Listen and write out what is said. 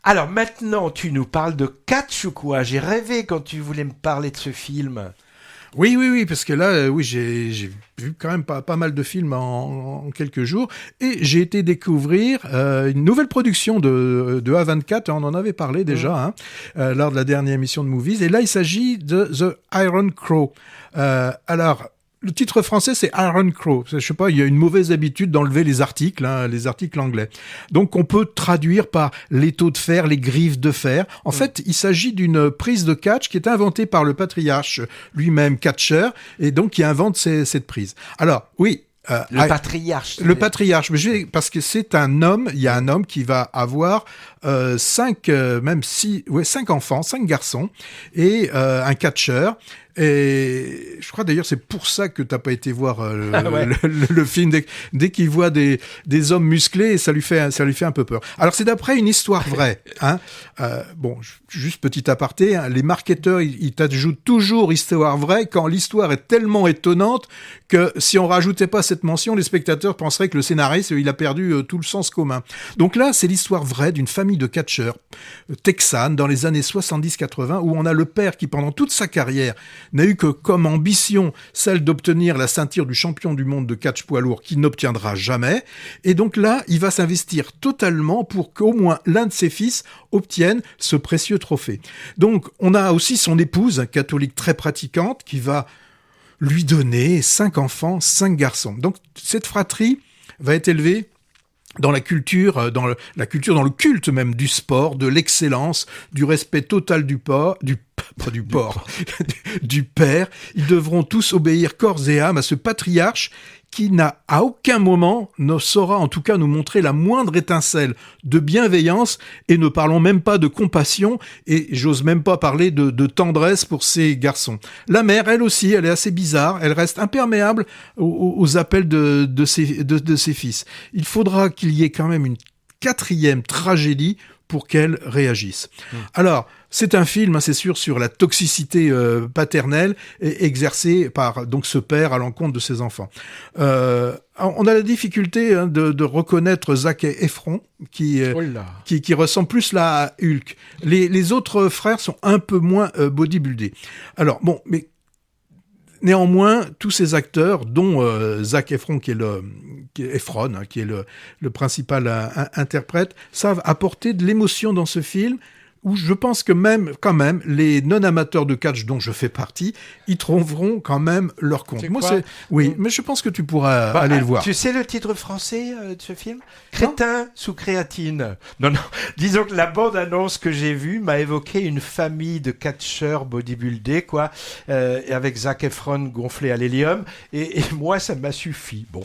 Alors maintenant, tu nous parles de catch ou quoi? J'ai rêvé quand tu voulais me parler de ce film. Oui, parce que là, oui, j'ai vu quand même pas mal de films en quelques jours, et j'ai été découvrir une nouvelle production de A24, on en avait parlé déjà lors de la dernière émission de Movies, et là il s'agit de The Iron Crow. Alors, le titre français, c'est Iron Crow. Je sais pas, il y a une mauvaise habitude d'enlever les articles anglais. Donc, on peut traduire par l'étau de fer, les griffes de fer. En fait, il s'agit d'une prise de catch qui est inventée par le patriarche lui-même, catcheur, et donc qui invente cette prise. Alors, oui. Le patriarche. Le patriarche, mais parce que c'est un homme, il y a un homme qui va avoir 5 enfants, 5 garçons, et un catcheur. Et je crois d'ailleurs c'est pour ça que t'as pas été voir le film. Dès qu'il voit des hommes musclés, ça lui fait un peu peur. Alors c'est d'après une histoire vraie. Bon, juste petit aparté, les marketeurs ils t'ajoutent toujours histoire vraie quand l'histoire est tellement étonnante que si on rajoutait pas cette mention, les spectateurs penseraient que le scénariste il a perdu tout le sens commun. Donc là c'est l'histoire vraie d'une famille de catcheurs texanes dans les années 70-80 où on a le père qui pendant toute sa carrière n'a eu que comme ambition celle d'obtenir la ceinture du champion du monde de catch poids lourd qu'il n'obtiendra jamais. Et donc là, il va s'investir totalement pour qu'au moins l'un de ses fils obtienne ce précieux trophée. Donc, on a aussi son épouse, catholique très pratiquante, qui va lui donner 5 enfants, 5 garçons. Donc, cette fratrie va être élevée dans la culture, dans le culte même du sport, de l'excellence, du respect total du père. Ils devront tous obéir corps et âme à ce patriarche qui n'a à aucun moment ne saura en tout cas nous montrer la moindre étincelle de bienveillance, et ne parlons même pas de compassion, et j'ose même pas parler de tendresse pour ces garçons. La mère, elle aussi, elle est assez bizarre, elle reste imperméable aux appels de ses fils. Il faudra qu'il y ait quand même une 4e tragédie pour qu'elle réagisse. Alors, c'est un film, c'est sûr, sur la toxicité paternelle exercée par donc ce père à l'encontre de ses enfants. On a la difficulté de reconnaître Zac Efron, qui ressemble plus là à Hulk. Les autres frères sont un peu moins bodybuildés. Alors, bon, mais néanmoins, tous ces acteurs, dont Zac Efron, qui est le principal interprète, savent apporter de l'émotion dans ce film, où je pense que quand même, les non-amateurs de catch dont je fais partie, ils trouveront quand même leur compte. Oui, mais je pense que tu pourras aller le voir. Tu sais le titre français de ce film ? Crétin sous créatine. Non, disons que la bande-annonce que j'ai vue m'a évoqué une famille de catcheurs bodybuildés, avec Zac Efron gonflé à l'hélium, et moi, ça m'a suffi. Bon.